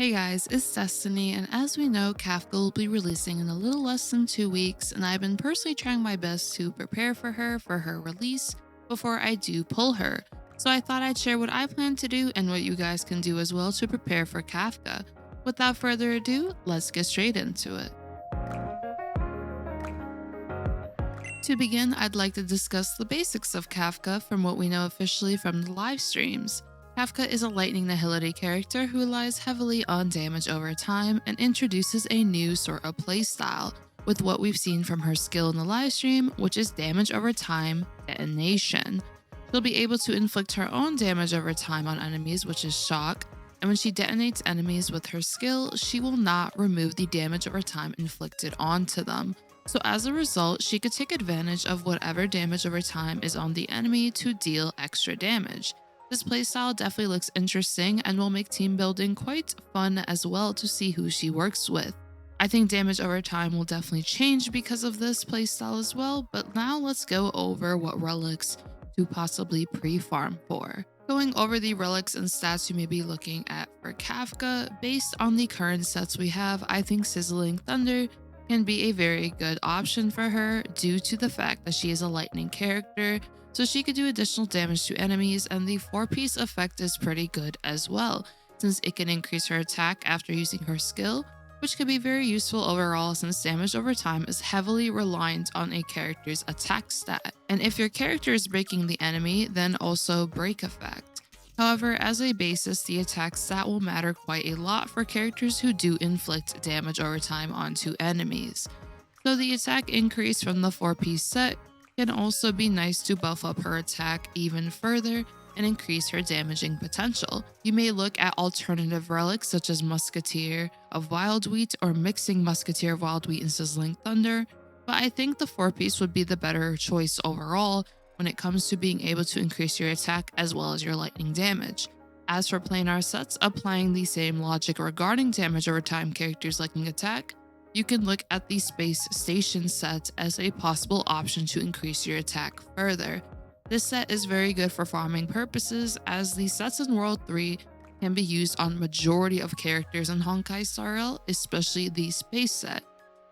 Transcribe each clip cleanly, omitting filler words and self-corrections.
Hey guys, it's Destiny, and as we know, Kafka will be releasing in a little less than 2 weeks, and I've been personally trying my best to prepare for her release before I do pull her. So I thought I'd share what I plan to do and what you guys can do as well to prepare for Kafka. Without further ado, let's get straight into it. To begin, I'd like to discuss the basics of Kafka from what we know officially from the live streams. Kafka is a Lightning Nihility character who relies heavily on damage over time and introduces a new sort of playstyle, with what we've seen from her skill in the live stream, which is damage over time detonation. She'll be able to inflict her own damage over time on enemies, which is shock, and when she detonates enemies with her skill, she will not remove the damage over time inflicted onto them. So as a result, she could take advantage of whatever damage over time is on the enemy to deal extra damage. This playstyle definitely looks interesting and will make team building quite fun as well to see who she works with. I think damage over time will definitely change because of this playstyle as well, but now let's go over what relics to possibly pre-farm for. Going over the relics and stats you may be looking at for Kafka, based on the current sets we have, I think Sizzling Thunder can be a very good option for her due to the fact that she is a lightning character, so she could do additional damage to enemies, and the 4-piece effect is pretty good as well, since it can increase her attack after using her skill, which could be very useful overall since damage over time is heavily reliant on a character's attack stat. And if your character is breaking the enemy, then also break effect. However, as a basis, the attack stat will matter quite a lot for characters who do inflict damage over time onto enemies. So the attack increase from the 4-piece set can also be nice to buff up her attack even further and increase her damaging potential. You may look at alternative relics such as Musketeer of Wild Wheat or mixing Musketeer of Wild Wheat and Sizzling Thunder, but I think the 4-piece would be the better choice overall when it comes to being able to increase your attack as well as your lightning damage. As for planar sets, applying the same logic regarding damage over time characters liking attack, you can look at the Space Station set as a possible option to increase your attack further. This set is very good for farming purposes, as the sets in World 3 can be used on majority of characters in Honkai Star Rail, especially the Space set.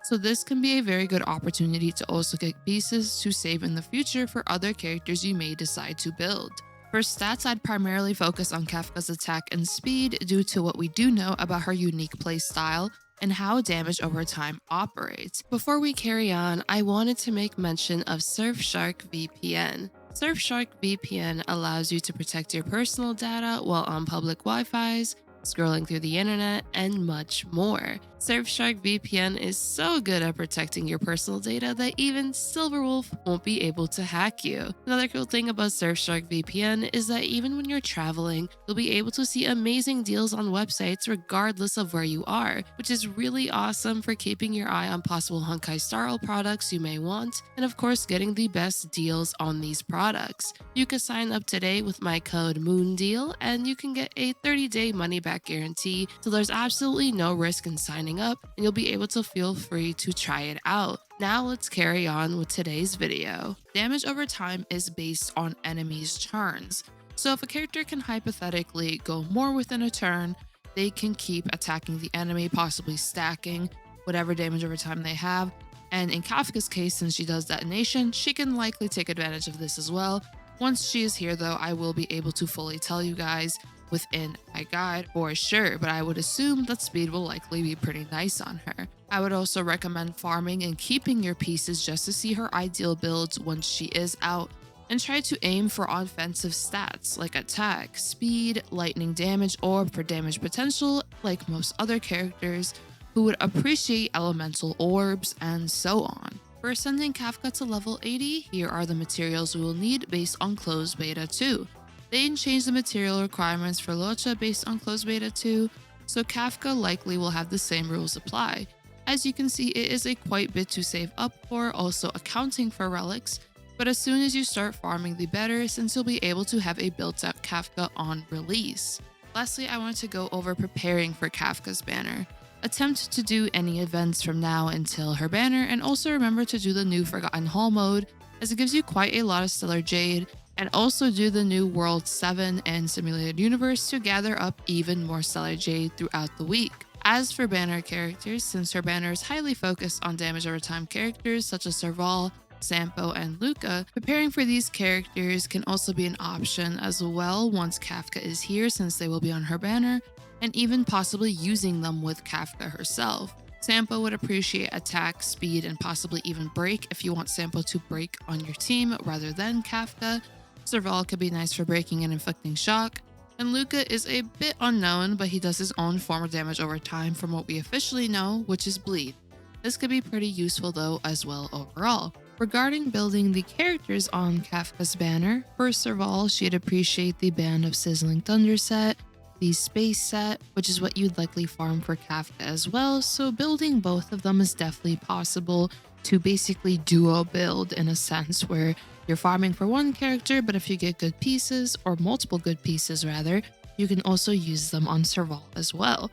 So this can be a very good opportunity to also get pieces to save in the future for other characters you may decide to build. For stats, I'd primarily focus on Kafka's attack and speed due to what we do know about her unique playstyle and how damage over time operates. Before we carry on, I wanted to make mention of Surfshark VPN. Surfshark VPN allows you to protect your personal data while on public Wi-Fi's, scrolling through the internet, and much more. Surfshark VPN is so good at protecting your personal data that even Silverwolf won't be able to hack you. Another cool thing about Surfshark VPN is that even when you're traveling, you'll be able to see amazing deals on websites regardless of where you are, which is really awesome for keeping your eye on possible Honkai Star Rail products you may want, and of course getting the best deals on these products. You can sign up today with my code MOONDEAL and you can get a 30-day money-back guarantee, so there's absolutely no risk in signing up and you'll be able to feel free to try it out. Now let's carry on with today's video. Damage over time is based on enemies' turns. So if a character can hypothetically go more within a turn, they can keep attacking the enemy, possibly stacking whatever damage over time they have. And in Kafka's case, since she does detonation, she can likely take advantage of this as well. Once she is here though, I will be able to fully tell you guys within my guide for sure, but I would assume that speed will likely be pretty nice on her. I would also recommend farming and keeping your pieces just to see her ideal builds once she is out, and try to aim for offensive stats like attack, speed, lightning damage, or for damage potential like most other characters who would appreciate elemental orbs and so on. For ascending Kafka to level 80, here are the materials we will need based on closed beta 2. They didn't change the material requirements for Locha based on closed beta 2, so Kafka likely will have the same rules apply. As you can see, it is a quite bit to save up for, also accounting for relics, but as soon as you start farming the better, since you'll be able to have a built-up Kafka on release. Lastly, I want to go over preparing for Kafka's banner. Attempt to do any events from now until her banner, and also remember to do the new Forgotten Hall mode, as it gives you quite a lot of Stellar Jade, and also do the new World 7 and Simulated Universe to gather up even more Stellar Jade throughout the week. As for banner characters, since her banner is highly focused on damage over time characters such as Serval, Sampo, and Luca, preparing for these characters can also be an option as well once Kafka is here, since they will be on her banner, and even possibly using them with Kafka herself. Sampo would appreciate attack, speed, and possibly even break if you want Sampo to break on your team rather than Kafka. Serval could be nice for breaking and inflicting shock. And Luca is a bit unknown, but he does his own form of damage over time from what we officially know, which is bleed. This could be pretty useful though as well overall. Regarding building the characters on Kafka's banner, for Serval, she'd appreciate the Band of Sizzling Thunder set, the Space set, which is what you'd likely farm for Kafka as well, so building both of them is definitely possible to basically duo build in a sense where you're farming for one character, but if you get good pieces, or multiple good pieces rather, you can also use them on Serval as well.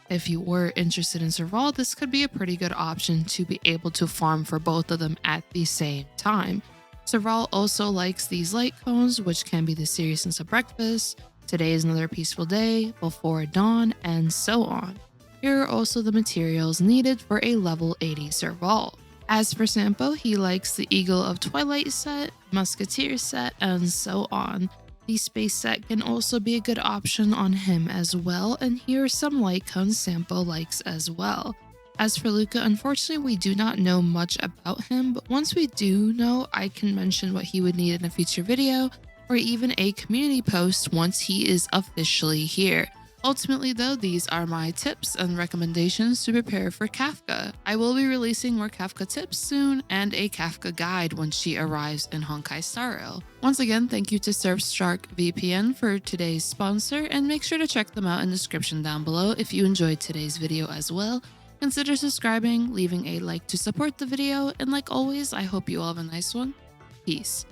If you were interested in Serval, this could be a pretty good option to be able to farm for both of them at the same time. Serval also likes these light cones, which can be the seriousness of breakfast, today is another peaceful day, before dawn, and so on. Here are also the materials needed for a level 80 Serval. As for Sampo, he likes the Eagle of Twilight set, Musketeer set, and so on. The Space set can also be a good option on him as well, and here are some light cones Sampo likes as well. As for Luca, unfortunately we do not know much about him, but once we do know, I can mention what he would need in a future video, or even a community post once he is officially here. Ultimately though, these are my tips and recommendations to prepare for Kafka. I will be releasing more Kafka tips soon and a Kafka guide once she arrives in Honkai Star Rail. Once again, thank you to Surfshark VPN for today's sponsor, and make sure to check them out in the description down below if you enjoyed today's video as well. Consider subscribing, leaving a like to support the video, and like always, I hope you all have a nice one. Peace.